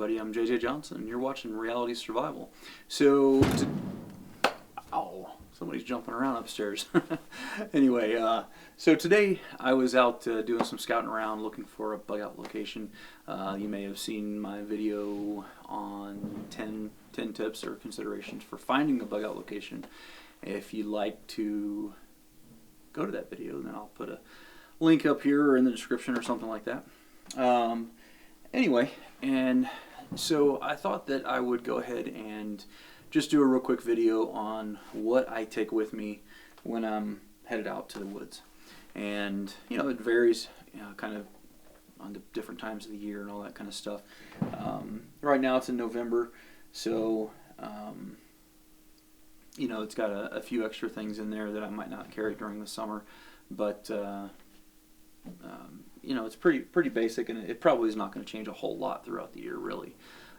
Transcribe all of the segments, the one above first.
everybody, I'm Jase Johnson, and you're watching Reality Survival. So, ow, somebody's jumping around upstairs. Anyway, so today I was out doing some scouting around looking for a bug out location. You may have seen my video on 10 tips or considerations for finding a bug out location. If you'd like to go to that video, then I'll put a link up here or in the description or something like that. Anyway, and so I thought that I would go ahead and just do a real quick video on what I take with me when I'm headed out to the woods. And, you know, it varies, kind of on the different times of the year and all that kind of stuff. Right now it's in November, so, you know, it's got a few extra things in there that I might not carry during the summer, but you know, it's pretty basic, and it probably is not going to change a whole lot throughout the year, really.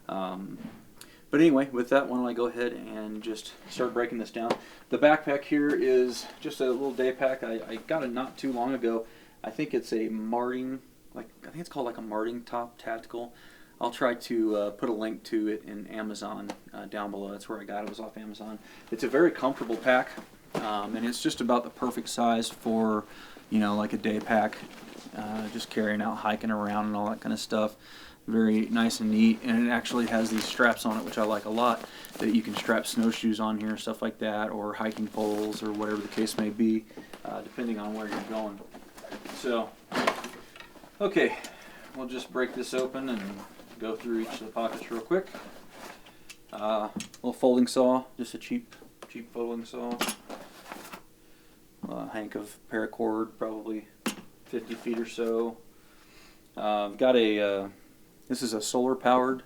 But anyway, with that, why don't I go ahead and just start breaking this down. The backpack here is just a little day pack. I got it not too long ago. I think it's a Marting, I think it's called like a Marting Top Tactical. I'll try to put a link to it in Amazon down below. That's where I got it. It was off Amazon. It's a very comfortable pack, and it's just about the perfect size for, you know, like a day pack, just carrying out, hiking around and all that kind of stuff. Very nice and neat, and it actually has these straps on it, which I like a lot, that you can strap snowshoes on here, stuff like that, or hiking poles, or whatever the case may be, depending on where you're going. So, okay, we'll just break this open and go through each of the pockets real quick. Little folding saw, just a cheap folding saw. Hank of paracord, probably 50 feet or so. I've got a, this is a solar powered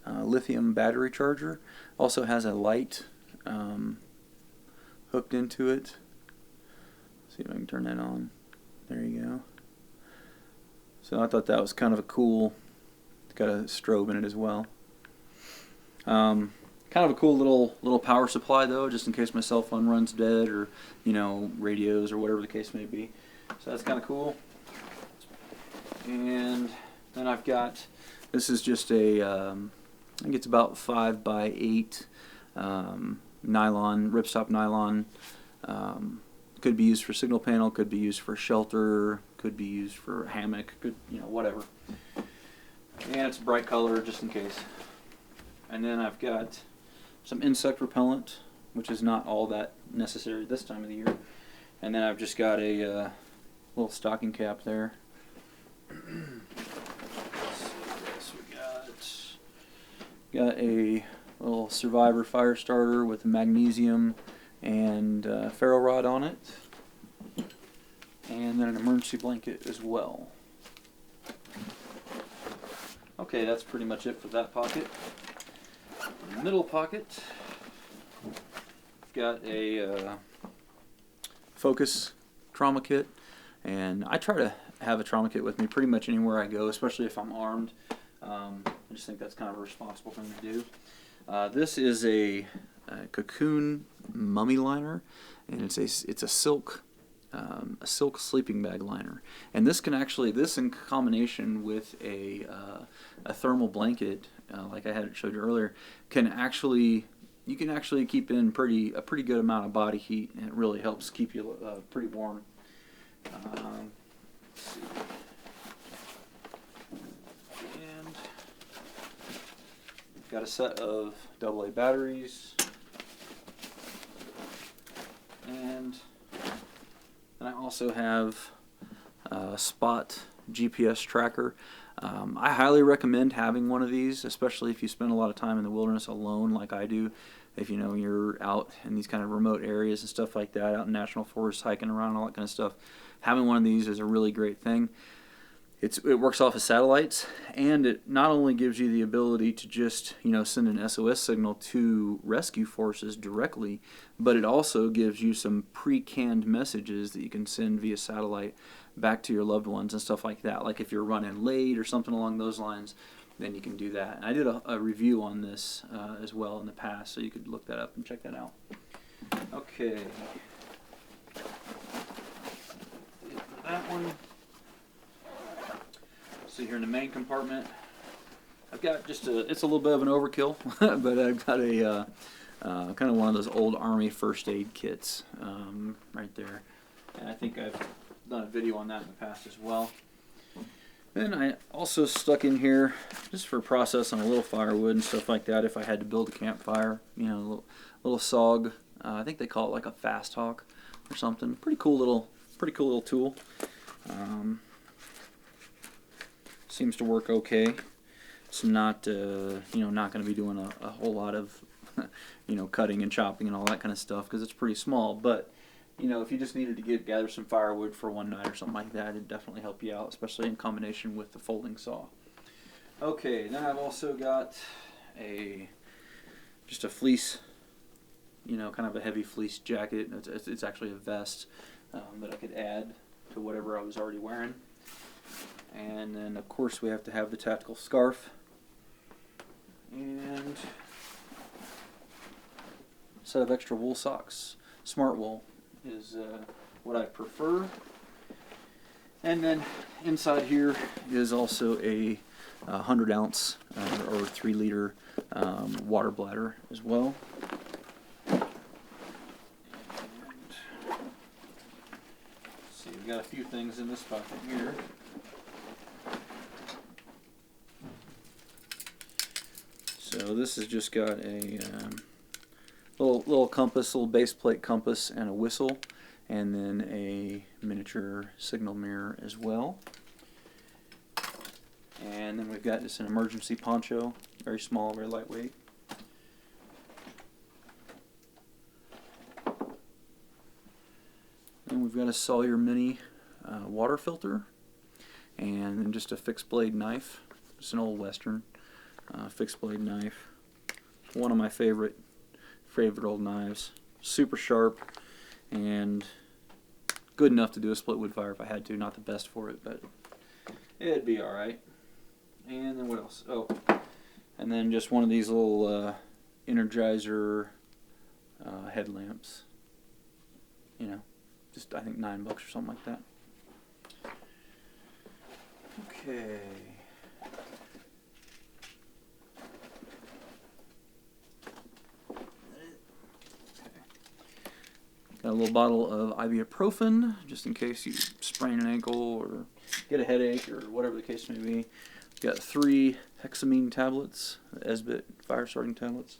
lithium battery charger. Also has a light hooked into it. See if I can turn that on. There you go. So I thought that was kind of a cool, it's got a strobe in it as well. Kind of a cool little power supply though, just in case my cell phone runs dead, or, you know, radios or whatever the case may be. So that's kind of cool. And then I've got, this is just a, I think it's about 5x8 nylon, ripstop nylon. Could be used for signal panel, could be used for shelter, could be used for hammock, could, you know, whatever. And it's a bright color just in case. And then I've got some insect repellent, which is not all that necessary this time of the year. And then I've just got a little stocking cap there. Let's see what else we got. Got a little Survivor fire starter with magnesium and ferro rod on it. And then an emergency blanket as well. Okay, that's pretty much it for that pocket. In the middle pocket, got a Focus trauma kit, and I try to have a trauma kit with me pretty much anywhere I go, especially if I'm armed. I just think that's kind of a responsible thing to do. This is a cocoon mummy liner, and it's a silk sleeping bag liner, and this in combination with a thermal blanket, like I had showed you earlier, you can actually keep in a pretty good amount of body heat, and it really helps keep you pretty warm. Let's see. And got a set of AA batteries, and I also have a Spot GPS tracker. I highly recommend having one of these, especially if you spend a lot of time in the wilderness alone like I do. If you know you're out in these kind of remote areas and stuff like that, out in national forests, hiking around and all that kind of stuff, having one of these is a really great thing. It works off of satellites, and it not only gives you the ability to just, you know, send an SOS signal to rescue forces directly, but it also gives you some pre-canned messages that you can send via satellite back to your loved ones and stuff like that. Like if you're running late or something along those lines, then you can do that. And I did a review on this as well in the past, so you could look that up and check that out. Okay. For that one. See here in the main compartment, I've got just it's a little bit of an overkill, but I've got a kind of one of those old Army first aid kits right there. And I think I've done a video on that in the past as well. Then I also stuck in here, just for processing a little firewood and stuff like that, if I had to build a campfire, you know, a little SOG. I think they call it like a Fast Hawk or something. Pretty cool little tool. Seems to work okay. It's not, you know, not going to be doing a whole lot of, you know, cutting and chopping and all that kind of stuff because it's pretty small. But you know, if you just needed to gather some firewood for one night or something like that, it'd definitely help you out, especially in combination with the folding saw. Okay, then I've also got just a fleece, you know, kind of a heavy fleece jacket. It's actually a vest that I could add to whatever I was already wearing. And then, of course, we have to have the tactical scarf. And a set of extra wool socks. Smart wool is what I prefer. And then inside here is also a 100-ounce or 3-liter water bladder as well. And let's see, we've got a few things in this pocket here. So this has just got a little compass, little base plate compass, and a whistle, and then a miniature signal mirror as well. And then we've got just an emergency poncho, very small, very lightweight. And we've got a Sawyer Mini water filter, and then just a fixed blade knife, just an old Western fixed blade knife. One of my favorite old knives, super sharp and good enough to do a split wood fire if I had to. Not the best for it, but it'd be alright. And then what else? Oh, and then just one of these little Energizer headlamps. You know, just I think $9 or something like that. Okay. Got a little bottle of ibuprofen, just in case you sprain an ankle or get a headache or whatever the case may be. Got 3 hexamine tablets, Esbit fire starting tablets.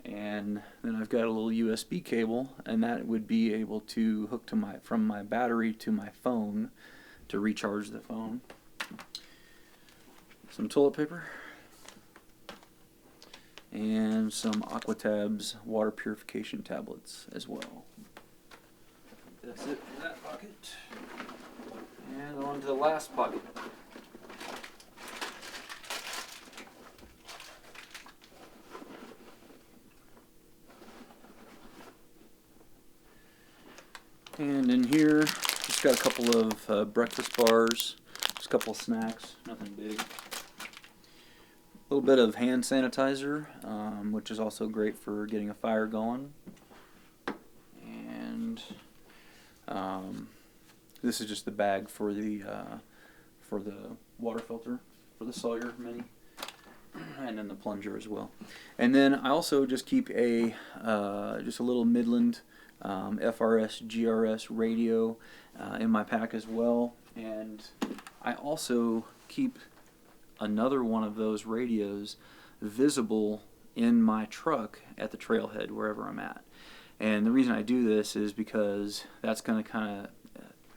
And then I've got a little USB cable, and that would be able to hook to from my battery to my phone to recharge the phone. Some toilet paper. And some Aquatabs water purification tablets as well. That's it for that pocket. And on to the last pocket. And in here, just got a couple of breakfast bars, just a couple of snacks, nothing big. A little bit of hand sanitizer, which is also great for getting a fire going. And this is just the bag for the water filter for the Sawyer Mini, and then the plunger as well. And then I also just keep just a little Midland FRS GRS radio in my pack as well. And I also keep another one of those radios visible in my truck at the trailhead wherever I'm at. And the reason I do this is because that's going to kind of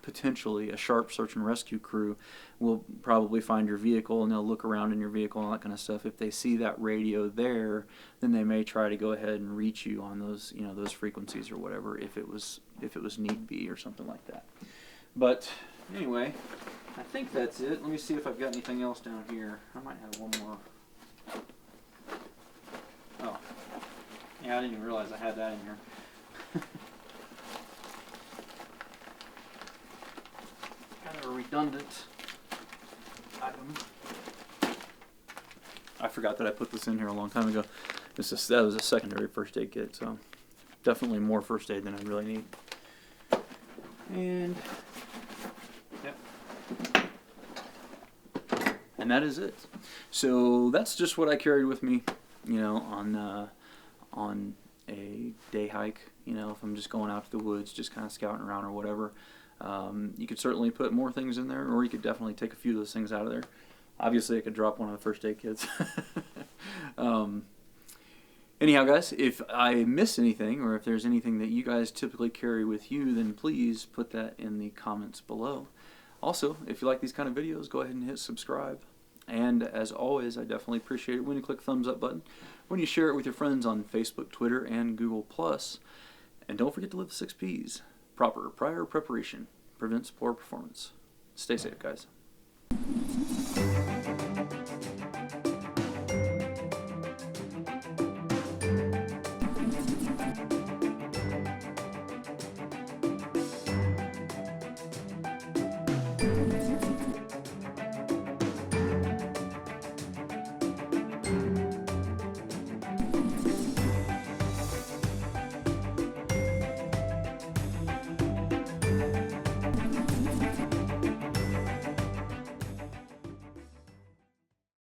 potentially a sharp search and rescue crew will probably find your vehicle, and they'll look around in your vehicle and all that kind of stuff. If they see that radio there, then they may try to go ahead and reach you on those, you know, those frequencies or whatever, if it was need be or something like that. But anyway, I think that's it. Let me see if I've got anything else down here. I might have one more. Oh, yeah, I didn't even realize I had that in here. Kind of a redundant item. I forgot that I put this in here a long time ago. That was a secondary first aid kit, so definitely more first aid than I really need. And yep. And that is it. So that's just what I carried with me, you know, on a day hike. You know, if I'm just going out to the woods, just kind of scouting around or whatever. You could certainly put more things in there, or you could definitely take a few of those things out of there. Obviously, I could drop one of the first aid kits. Anyhow, guys, if I miss anything, or if there's anything that you guys typically carry with you, then please put that in the comments below. Also, if you like these kind of videos, go ahead and hit subscribe. And as always, I definitely appreciate it when you click the thumbs up button, when you share it with your friends on Facebook, Twitter, and Google+. And don't forget to live the 6 Ps. Proper prior preparation prevents poor performance. Stay safe, guys.